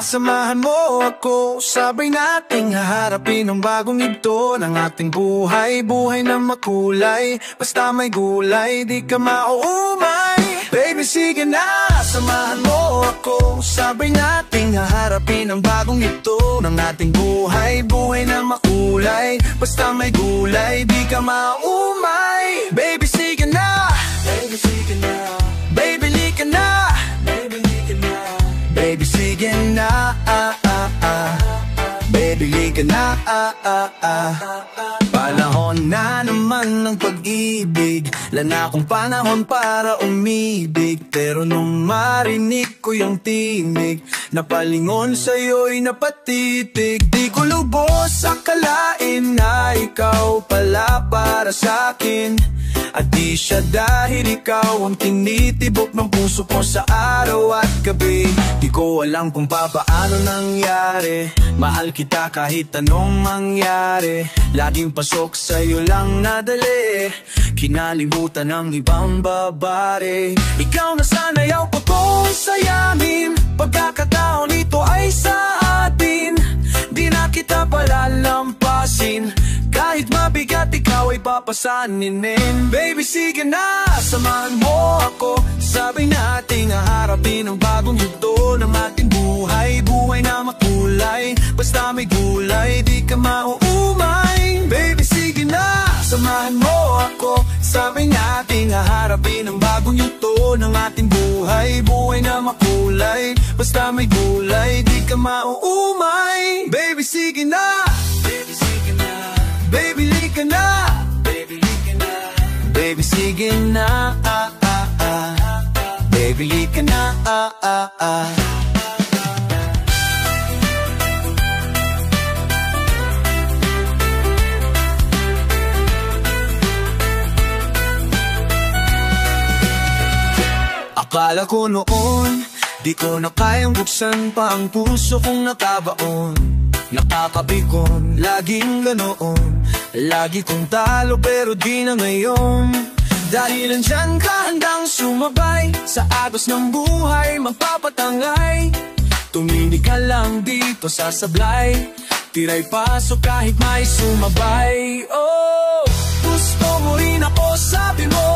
samahan mo ako. Sabay nating haharapin ang bagong yugto ng ating buhay. Buhay na makulay, basta may gulay, di ka mauumay. Baby, sige na, samahan mo ako. Sabay nating haharapin ang bagong yugto ng ating buhay. Buhay na makulay, basta may gulay, di ka mauumay. Baby, sige na, baby, sige na, baby, lika na, baby, lika na, baby, sige na, baby, lika na, Panahon na naman ng pag-ibig, wala na akong panahon para umibig. Pero nung marinig ko yung tinig, napalingon sa'yo'y napatitig. Di ko lubos akalain na ikaw pala para sa'kin. At di siya dahil ikaw ang tinitibok ng puso ko sa araw at gabi. Di ko alam kung papaano nangyari, mahal kita kahit anong mangyari. Laging pasok sa'yo lang nadali, kinalimutan ng ibang babae. Ikaw na sanayaw ko kong sayamin, pagkakataon ito ay sa atin. Di na kita palalampasin, kahit mabigat ikaw ay papasaninin. Baby, sige na, samahan mo ako. Sabay nating haharapin ang bagong yugto ng ating buhay. Buhay na makulay, basta may gulay, di ka mauumay. Baby, sige na, samahan mo ako. Sabay nating haharapin ang bagong yugto ng ating buhay. Buhay na makulay, basta may gulay, di ka mauumay. Baby, sige na, baby, sige na, baby, lika na, baby, lika na, baby, sige na, baby, lika na, Akala ko noon, di ko na kayang buksan pa ang puso kong nakabaon. Nakakabikon, laging ganoon. Lagi kong talo pero di na ngayon. Dahil nandyan ka handang sumabay sa agos ng buhay, magpapatangay. Tumingin ka lang dito sa sablay, tiray pasok kahit may sumabay. Oh, gusto mo rin ako, sabi mo.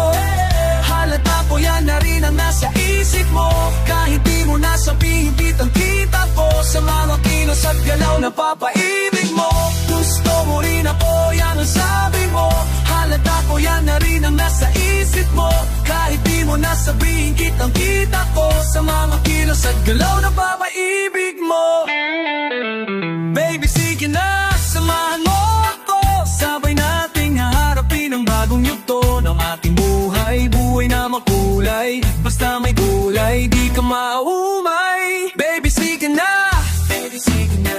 Halata ko yan na rin ang nasa isip mo. Kahit di mo nasabihin, kitang-kita ko sa mga kilos at galaw na papaibig mo. Gusto mo rin ako, yan ang sabi mo. Halata ko yan na rin ang nasa isip mo. Kahit di mo nasabihin, kitang-kita ko sa mga kilos at galaw na papaibig mo. Baby, sige na, samahan mo ako. Sabay nating haharapin ang bagong yugto ng ating buhay. Buhay na makulay, basta may gulay, di ka maumay. Baby, sige na, baby, sige na,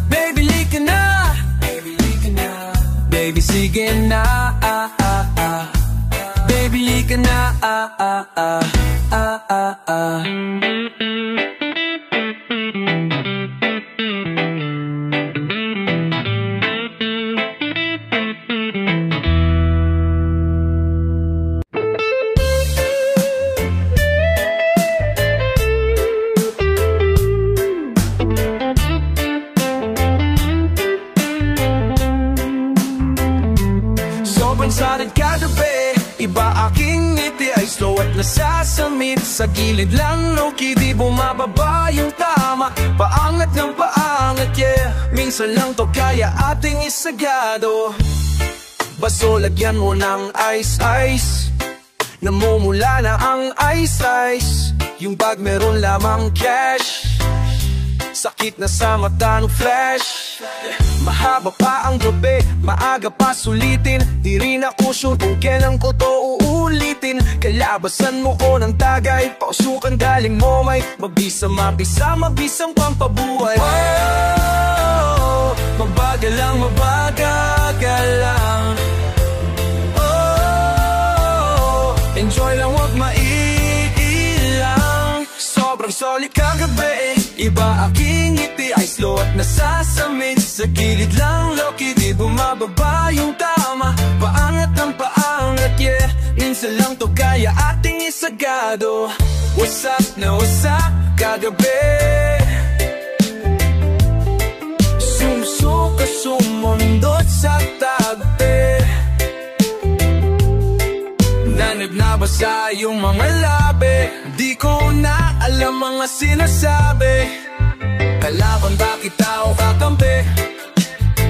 baby, lika na, baby, lika na, baby, sige na, baby, lika na, Salit kagabi, iba aking ngiti ay slow at nasasamit. Sa gilid lang, low-key, di bumababa yung tama. Paangat ng paangat, yeah. Minsan lang to kaya ating isagado. Baso, lagyan mo ng ice-ice. Namumula na ang ice-ice. Yung bag meron lamang cash. Sakit na sa mata ng flash. Mahaba pa ang gabi, maaga pa sulitin. Di rin ako sure kung kailan ko to uulitin. Kalabasan mo ko ng tagay, pausukan galing mo may mabisa, mabisa, mabisang pampabuhay. Oh, mabagal lang, mabagal lang. Oh, enjoy lang, wag maiilang. Sobrang solid kagabi, iba aking ngiti ay slow at nasasamid. Sa gilid lang, low-key, di bumababa yung tama. Paangat ng paangat, yeah. Minsan lang to kaya ating isagado. Wasak na wasak kagabi. sa iyong mga labi. Di ko na alam mga sinasabi. Kalaban ba kita o kakampi?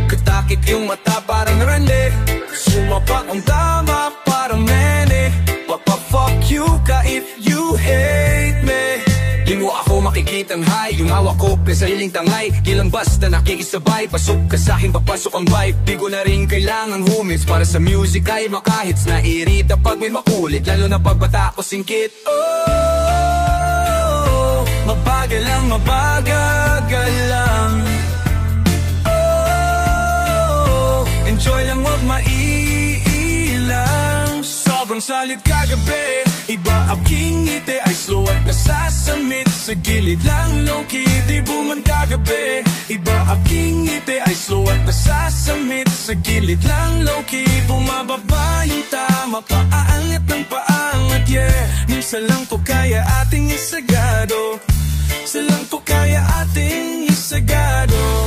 Katakit yung mata parang Rene. Sumapak ang tama parang Nene. Papa-fuck you ka if you hate me. Di mo ako makikitang high. Yung hawak ko pesariling tangay. Gilang basta nakikisabay. Pasok ka sa'kin papasok ang vibe. Di ko na rin kailangang humits. Para sa music ay makahits. Nairita pag may makulit. Lalo na pag bata ko singkit. Oh, mabagal lang, mabagal lang. Oh, enjoy lang, wag maiilang. Sobrang salit kagabi. Iba aking ngiti ay slow at nasasamit. Sa gilid lang low-key, di buman kagabi. Iba aking ngiti ay slow at nasasamit. Sa gilid lang low-key, bumababa yung tama. Paaangat ng paangat, yeah. Minsan lang to kaya ating isagado. Minsan lang to kaya ating isagado.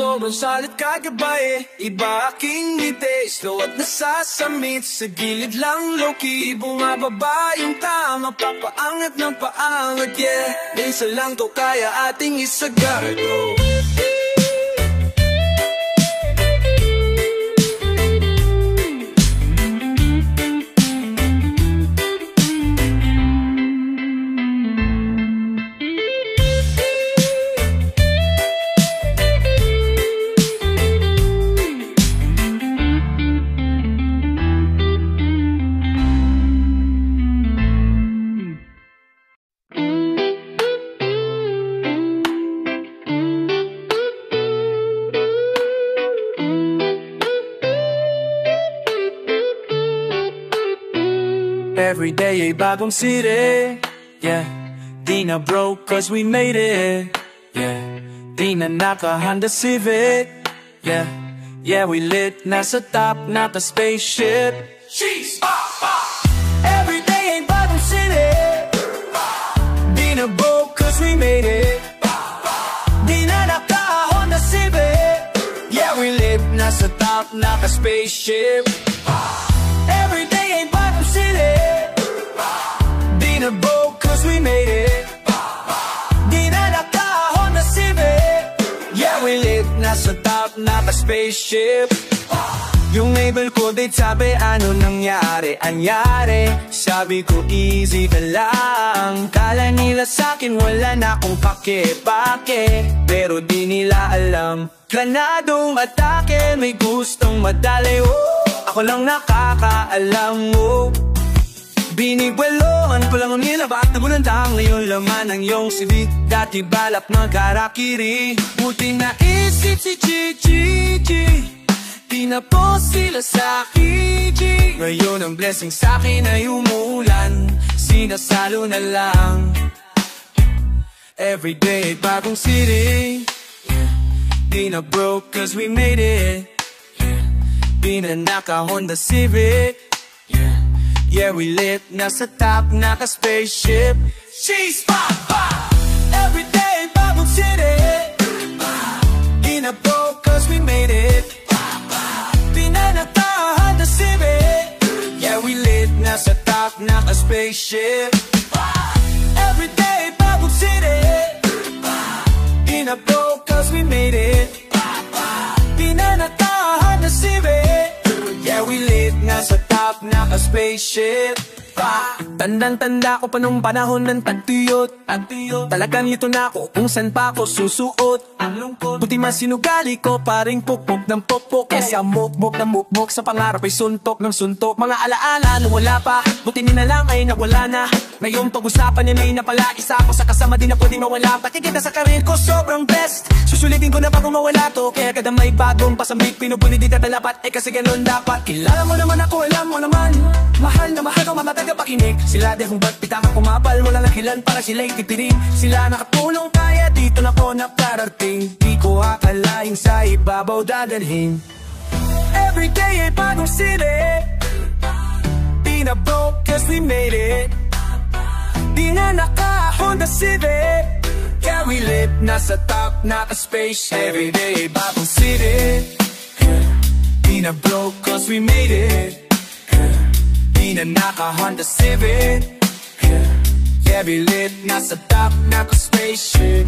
Sobrang salit kagabay. Iba aking ngiti, slow at nasasamit. Sa gilid lang low-key, bumababa yung tama. Papaangat ng paangat, yeah. Minsan lang to kaya ating isagado. Every day ay bagong city, yeah. Di na broke cause we made it, yeah. Di na nakahanda Civic, yeah. Yeah, we lit, nasa top, not a spaceship. Cheese! Every day ay bagong city, di na broke cause we made it. Di na nakahanda Civic, yeah, we lit, nasa top, not a spaceship. Every day ay bagong city, di na broke cause we made it. Di na nakahon na Civic, yeah, we lit, nasa top, naka spaceship. Yung label ko date sabi ano nangyari, anyari. Sabi ko easy ka lang. Kala nila sa'kin wala na akong pake-pake. Pero di nila alam, planadong atake, may gustong madali, oh. Ako lang nakakaalam mo. Binigwalohan ko lang ang nilabat na bulantang. Ngayon laman ang iyong CV. Dati balak na karakiri. Buti na isip si Gigi. Di na po sila sa Kiji. Ngayon ang blessing sa'kin ay umuulan. Sinasalo na lang. Everyday bagong city. Di na broke cause we made it. Di na naka-Honda Civic, yeah, we lit, nasa top, naka-spaceship. Cheese, pop, pop. Everyday, bagong city. Di na broke cause we made it. Di na naka-Honda Civic, yeah, we lit, nasa top, naka-spaceship. Everyday, bagong city. Di na broke cause we made it. Di na naka-Honda Civic, yeah, we lit, nasa top, naka-spaceship. Tandang-tanda ko pa nung panahon ng tagtuyot. Talagang ito na ako kung saan pa ako susuot. Ang lungkot, buti mas sinugali ko paring pupok ng pupok. Kesa mukmok na mukmok, sa pangarap ay suntok ng suntok. Mga alaala na wala pa, buti na lang ay nawala na. Ngayong pag-usapan nila ay napala. Isa ako sa kasama din na pwedeng mawala. Pati kita sa karir ko sobrang best. Susulitin ko na bago mawala to. Kaya kada may bagong pasambik, pinupuli di tatalapat. Eh kasi ganun dapat. Kilala mo naman ako, alam mo naman. Mahal na mahal ko, mga tagapakinig. Sila di kung ba't pitaka kumapal. Wala lang hilan para sila'y tipirin. Sila nakatulong kaya dito na ko nakarating. Di ko akalaing sa ibabaw dadalhin. Everyday ay bagong city. Di na broke cause we made it. Di na naka Honda Civic, yeah we lit, nasa top, naka-space. Everyday, bagong city, di na broke cause we made it. Di na naka Honda Civic, yeah we lit, nasa top, naka-spaceship.